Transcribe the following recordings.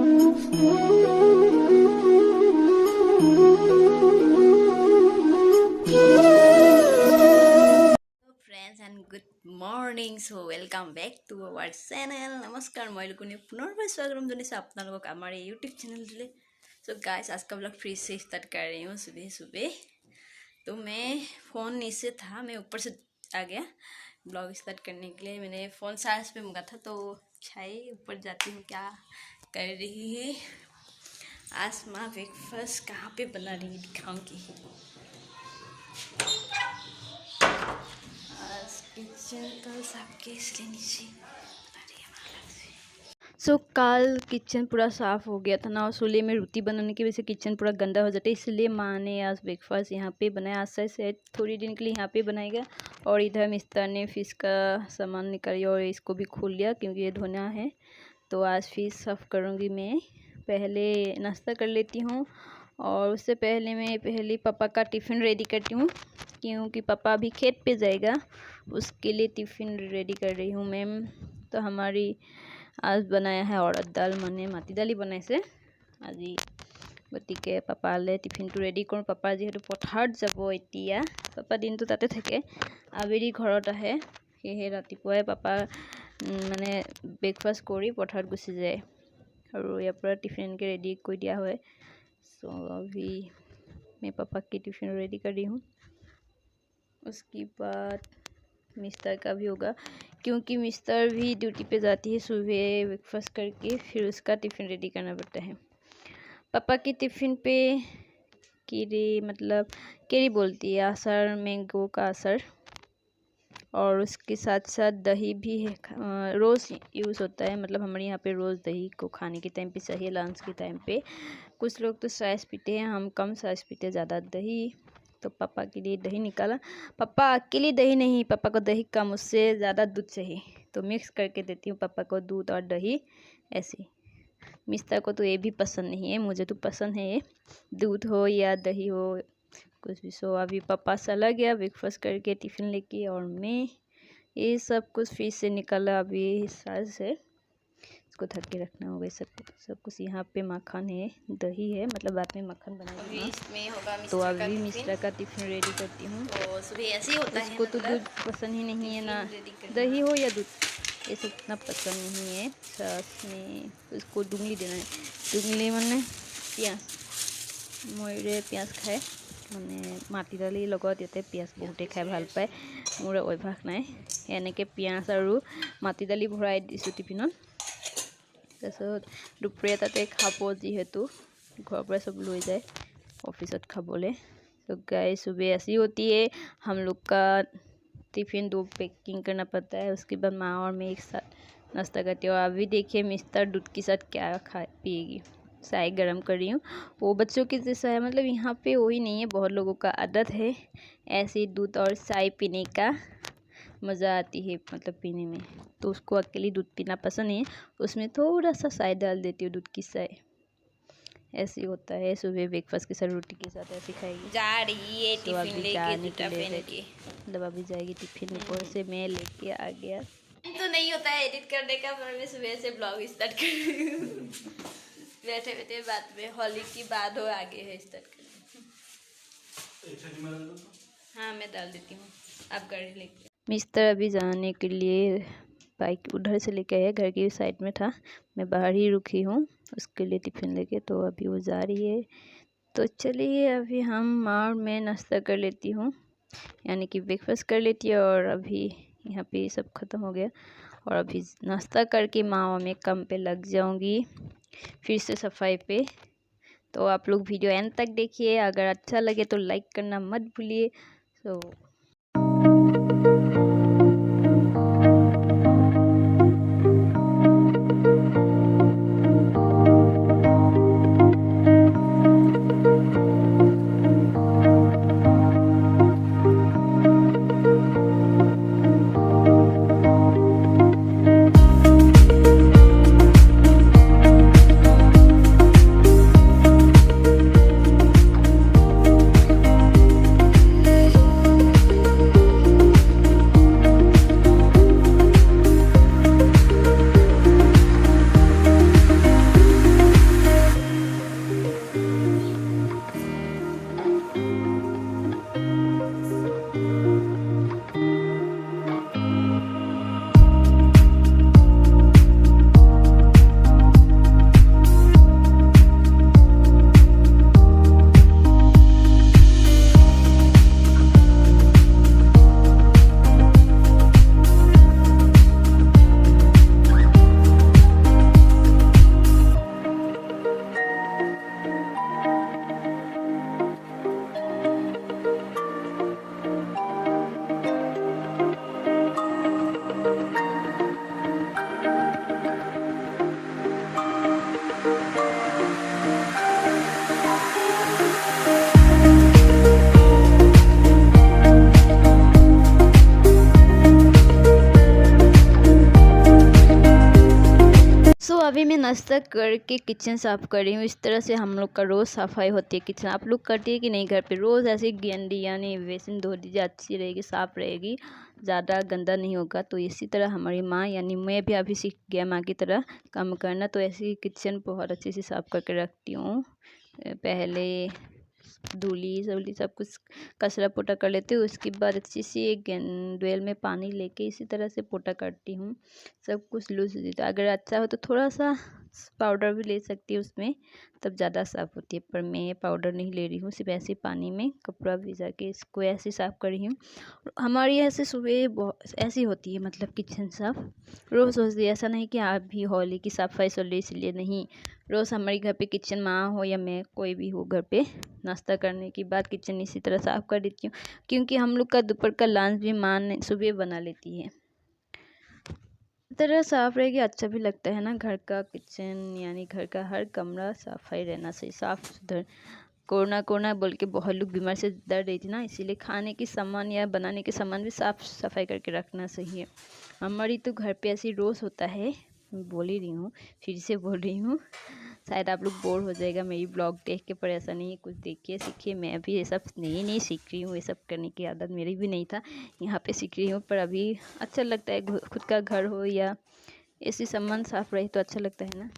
Friends and good morning so welcome back to our channel नमस्कार मैं लोगों पुनर्बार स्वागत जनाइছোঁ আপোনালোকক আমাৰ यूट्यूब चैनल। सो गाइस आज का ब्लॉग फिर से स्टार्ट कर रही हूँ सुबह सुबह। तो मैं फ़ोन नीचे था, मैं ऊपर से आ गया ब्लॉग स्टार्ट करने के लिए। मैंने फ़ोन चार्ज पे मुका था तो छाई ऊपर जाती हूँ क्या कर रही है। आज माँ ब्रेकफास्ट कहाँ पे बना रही है दिखाऊंगी। किचन का साफ के इसलिए नीचे सो कल किचन पूरा साफ़ हो गया था ना, और चूल्हे में रोटी बनाने की वजह से किचन पूरा गंदा हो जाता है। इसलिए माँ ने आज ब्रेकफास्ट यहाँ पे बनाया। आज से थोड़ी दिन के लिए यहाँ पे बनाएगा। और इधर मिस्टर ने फिश का सामान निकाली और इसको भी खोल लिया क्योंकि ये धोना है। तो आज फिश साफ़ करूँगी मैं। पहले नाश्ता कर लेती हूँ और उससे पहले मैं पापा का टिफ़िन रेडी करती हूँ क्योंकि पापा अभी खेत पे जाएगा, उसके लिए टिफ़िन रेडी कर रही हूँ मैम। तो हमारी आज बनाया है उड़द दाल, माने माटी दाली बनाइছে আজি। गतिके पापाले टिफिन तो रेडी करूँ। पापा जीतु पथार যাব এতিয়া, पापा दिन तो ताते থাকে, आबेली घरत आए। सेहे रातिपुवाई पापा माने ब्रेकफास्ट करी पथार गुसि जाए और यार पर टिफिन के रेडी कर दिया है। सो अभी मैं पापा की टिफिन रेडी कर रही हूँ। उसके बाद मिस्टर का भी होगा क्योंकि मिस्टर भी ड्यूटी पे जाती है सुबह ब्रेकफास्ट करके, फिर उसका टिफ़िन रेडी करना पड़ता है। पापा की टिफ़िन पे केरी बोलती है, आचार, मैंगो का आचार, और उसके साथ साथ दही भी है। रोज़ यूज़ होता है, मतलब हमारे यहाँ पे रोज़ दही को खाने के टाइम पे चाहिए, लंच के टाइम पे। कुछ लोग तो साइज पीते हैं, हम कम साइज पीते, ज़्यादा दही। तो पापा के लिए दही निकाला। पापा अकेले दही नहीं, पापा को दही कम, उससे ज़्यादा दूध चाहिए तो मिक्स करके देती हूँ पापा को दूध और दही ऐसे। मिस्टर को तो ये भी पसंद नहीं है, मुझे तो पसंद है, दूध हो या दही हो कुछ भी। सो अभी पापा चला गया ब्रेकफास्ट करके टिफ़िन लेके, और मैं ये सब कुछ फिर से निकाला अभी साल से। इसको ढक के रखना होगा सब कुछ। यहाँ पे मक्खन है, दही है, मतलब बाद में मक्खन बनाएंगे। तो अभी मिस्टर का टिफ़िन रेडी करती हूँ। तो सुबह ऐसे ही होता है, इसको तो दूध पसंद ही नहीं है ना, दही हो या दूध, ये सब इतना पसंद नहीं है। सास में उसको डुंगली देना है, डुंगली माने पियाज, मोरे पियाज खाए माने माटी दालिर লগত ইয়াতে पियाज बहुते खाई ভাল पाए, मोर अभ्यास নাই। এনেকৈ पियाज और माटी दाली भराई दिছোঁ टिफिনত। তাৰপিছত দুপৰীয়া ताते खाब जीहेतु घर पर सब ले जाए ऑफिसत खाबले। तो गाइस सुबह ऐसी होती है, हम लोग का टिफ़िन 2 पैकिंग करना पड़ता है। उसके बाद माँ और मैं एक साथ नाश्ता करती हूँ। अभी देखिए मिस्टर दूध के साथ क्या पिएगी। चाय गरम कर रही हूँ, वो बच्चों के जैसा है, मतलब यहाँ पे वही नहीं है, बहुत लोगों का आदत है ऐसे दूध और चाय पीने का, मज़ा आती है मतलब पीने में। तो उसको अकेले दूध पीना पसंद नहीं है, उसमें थोड़ा सा चाय डाल देती हूँ, दूध की चाय। ऐसे होता है सुबह ब्रेकफास्ट के साथ, रोटी के साथ ऐसे खाएगी। जा रही है टिफिन लेके, मतलब अभी जाएगी टिफिन ऊपर से मैं लेके आ गया। तो नहीं होता है एडिट करने का, पर मैं सुबह से ब्लॉग स्टार्ट कर रही हूँ। बैठे बैठे बात में होली की बात हो आगे है स्टार्ट कर। हाँ मैं डाल देती हूँ, आप गाड़ी लेके। मिस्टर अभी जाने के लिए बाइक उधर से लेके आया, घर की साइड में था, मैं बाहर ही रुकी हूँ उसके लिए टिफ़िन लेके। तो अभी वो जा रही है। तो चलिए अभी हम और मैं नाश्ता कर लेती हूँ, यानी कि ब्रेकफास्ट कर लेती है। और अभी यहाँ पे सब ख़त्म हो गया और अभी नाश्ता करके माँ मैं काम पे लग जाऊँगी फिर से सफाई पे। तो आप लोग वीडियो एंड तक देखिए, अगर अच्छा लगे तो लाइक करना मत भूलिए। तो नाश्ता करके किचन साफ़ कर रही हूँ। इस तरह से हम लोग का रोज़ सफाई होती है किचन। आप लोग करती है कि नहीं घर पे? रोज़ ऐसे गंदी यानी बेसिन धो दीजिए, अच्छी रहेगी, साफ़ रहेगी, ज़्यादा गंदा नहीं होगा। तो इसी तरह हमारी माँ यानी मैं भी अभी सीख गया माँ की तरह काम करना। तो ऐसे ही किचन बहुत अच्छे से साफ़ करके रखती हूँ। पहले धूली सवली सब कुछ कचरा पोटा कर लेती हूँ। उसके बाद अच्छी सी एक डोल में पानी लेके इसी तरह से पोटा करती हूँ। सब कुछ लूज देता, अगर अच्छा हो तो थोड़ा सा पाउडर भी ले सकती हूँ उसमें, तब ज़्यादा साफ़ होती है। पर मैं पाउडर नहीं ले रही हूँ, सिर्फ ऐसे पानी में कपड़ा भिजा के इसको ऐसे साफ़ कर रही हूँ। हमारी ऐसे सुबह बहुत ऐसी होती है, मतलब किचन साफ़ रोज़ होती है। ऐसा नहीं कि आप भी होली की सफाई चल रही इसलिए नहीं, रोज़ हमारे घर पे किचन माँ हो या मैं कोई भी हो घर पे नाश्ता करने के बाद किचन इसी तरह साफ़ कर देती हूँ। क्योंकि हम लोग का दोपहर का लंच भी माँ सुबह बना लेती है। तरह साफ़ रहेगी, अच्छा भी लगता है ना। घर का किचन यानी घर का हर कमरा सफाई रहना चाहिए, साफ़ सुथरा। कोरोना कोरोना बोल के बहुत लोग बीमार से डर रही थी ना, इसीलिए खाने की सामान या बनाने के सामान भी साफ़ सफाई करके रखना चाहिए। हमारी तो घर पे ऐसी रोज़ होता है। मैं बोल ही रही हूँ, फिर से बोल रही हूँ, शायद आप लोग बोर हो जाएगा मेरी ब्लॉग देख के, पर ऐसा नहीं है, कुछ देखिए सीखिए। मैं भी ये सब नहीं सीख रही हूँ, ये सब करने की आदत मेरी भी नहीं था, यहाँ पे सीख रही हूँ। पर अभी अच्छा लगता है, खुद का घर हो या ऐसी सामान साफ रहे तो अच्छा लगता है ना।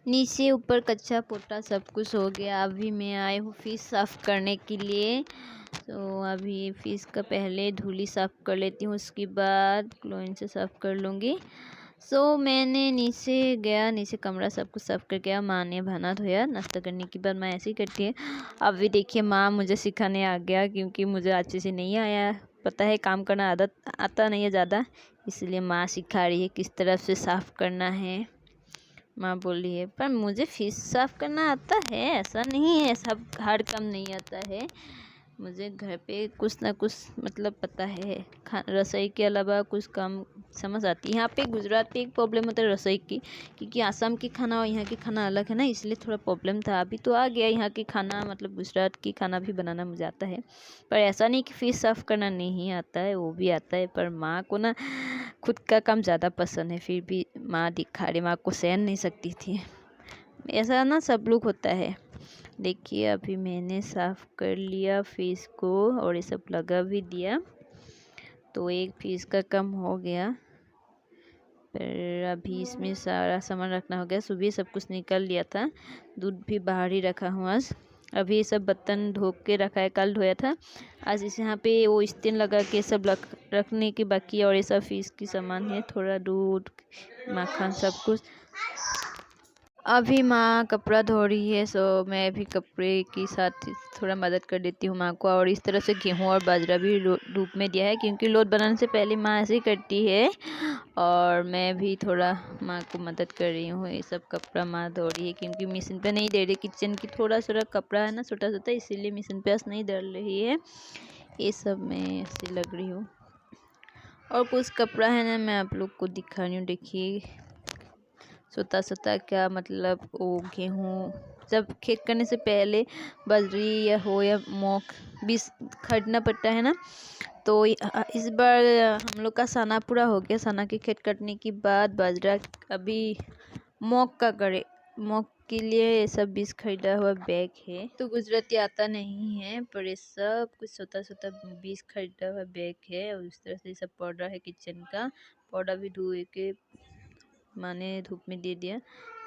नीचे ऊपर कच्चा पोटा सब कुछ हो गया। अभी मैं आई हूँ फिश साफ़ करने के लिए। तो अभी फ़िश का पहले धूली साफ़ कर लेती हूँ, उसके बाद क्लोरीन से साफ़ कर लूँगी। मैंने नीचे कमरा सब कुछ साफ़ कर गया। माँ ने बहाना धोया। नाश्ता करने के बाद माँ ऐसे ही करती है। अभी देखिए माँ मुझे सिखाने आ गया, क्योंकि मुझे अच्छे से नहीं आया, पता है काम करना आदत आता नहीं है ज़्यादा, इसलिए माँ सिखा रही है किस तरह से साफ़ करना है। माँ बोल रही है, पर मुझे फ़िश साफ़ करना आता है, ऐसा नहीं है सब हर काम नहीं आता है। मुझे घर पे कुछ ना कुछ मतलब पता है, रसोई के अलावा कुछ काम समझ आती है। यहाँ पे गुजरात पे एक प्रॉब्लम होता है रसोई की, क्योंकि आसाम की खाना और यहाँ की खाना अलग है ना, इसलिए थोड़ा प्रॉब्लम था। अभी तो आ गया यहाँ की खाना, मतलब गुजरात की खाना भी बनाना मुझे आता है। पर ऐसा नहीं कि फ़िश साफ़ करना नहीं आता है, वो भी आता है। पर माँ को ना खुद का काम ज़्यादा पसंद है, फिर भी माँ दिखा रही, माँ को सहन नहीं सकती थी। ऐसा ना सब लोग होता है। देखिए अभी मैंने साफ़ कर लिया फ़िश को और ये सब लगा भी दिया, तो एक फ़िश का काम हो गया। पर अभी इसमें सारा सामान रखना हो गया। सुबह सब कुछ निकल लिया था, दूध भी बाहर ही रखा हूँ आज। अभी ये सब बर्तन धो के रखा है, कल धोया था। आज इसे यहाँ पे वो स्टैंड लगा के सब रखने की बाकी है। और ये सब फ़िश की सामान है, थोड़ा दूध, माखन, सब कुछ। अभी माँ कपड़ा धो रही है, मैं भी कपड़े के साथ थोड़ा मदद कर देती हूँ माँ को। और इस तरह से गेहूँ और बाजरा भी धूप में दिया है, क्योंकि लोड बनाने से पहले माँ ऐसे ही करती है। और मैं भी थोड़ा माँ को मदद कर रही हूँ। ये सब कपड़ा माँ धो रही है, क्योंकि मशीन पे नहीं दे रही। किचन की थोड़ा कपड़ा है ना, छोटा छोटा, इसीलिए मशीन पे नहीं डाल रही है। ये सब मैं ऐसे लग रही हूँ। और कुछ कपड़ा है ना, मैं आप लोग को दिखा रही हूँ। देखिए सोता क्या मतलब, वो गेहूँ जब खेत करने से पहले बाजरी या हो या मोक बीज खरीदना पड़ता है ना। तो इस बार हम लोग का सना पूरा हो गया। सना की खेत कटने के बाद बाजरा अभी मोक का करे। मोक के लिए ये सब बीज खरीदा हुआ बैग है। तो गुजराती आता नहीं है, पर ये सब कुछ छोटा बीज खरीदा हुआ बैग है। और इस तरह से सब पाउडर है किचन का। पाउडर भी धोए के माने धूप में दे दिया।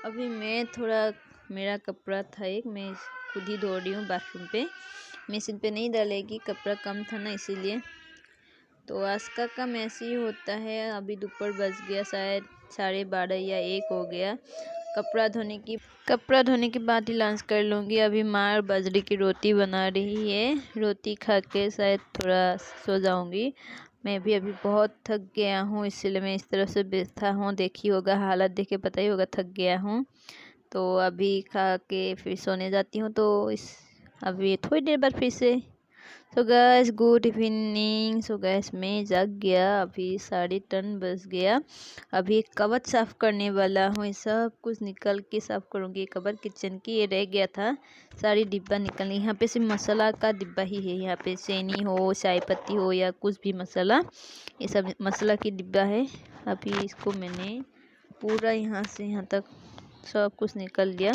अभी मैं थोड़ा, मेरा कपड़ा था एक, मैं खुद ही धो रही हूँ बाथरूम पे, मशीन पे नहीं डालेगी, कपड़ा कम था ना इसीलिए। तो आज का काम ऐसे ही होता है। अभी दोपहर बज गया, शायद 12:30 या 1 हो गया। कपड़ा धोने के बाद ही लंच कर लूँगी। अभी माँ बाजरे की रोटी बना रही है, रोटी खा के शायद थोड़ा सो जाऊँगी। मैं भी अभी बहुत थक गया हूँ, इसलिए मैं इस तरह से बैठा हूँ। देखी होगा, हालत देख के पता ही होगा थक गया हूँ। तो अभी खा के फिर सोने जाती हूँ। तो अभी थोड़ी देर बाद फिर से। सो गैस गुड इवनिंग। सो गैस मैं जग गया, अभी 10:30 बज गया। अभी कबर्ड साफ़ करने वाला हूँ, ये सब कुछ निकल के साफ़ करूँगी। कबर्ड किचन की ये रह गया था, सारी डिब्बा निकलनी। यहाँ पे सिर्फ मसाला का डिब्बा ही है, यहाँ पे चीनी हो, चाय पत्ती हो या कुछ भी मसाला, ये सब मसाला की डिब्बा है। अभी इसको मैंने पूरा यहाँ से यहाँ तक सब कुछ निकल दिया।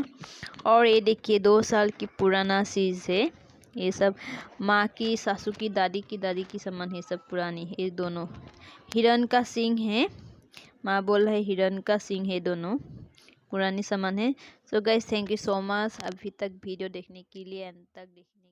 और ये देखिए 2 साल की पुराना चीज़ है, ये सब माँ की, सासू की, दादी की सामान है, सब पुरानी है। ये दोनों हिरन का सींग है, माँ बोल रहा है हिरन का सींग है, दोनों पुरानी सामान है। So guys thank you so much अभी तक वीडियो देखने के लिए, अंत तक देखने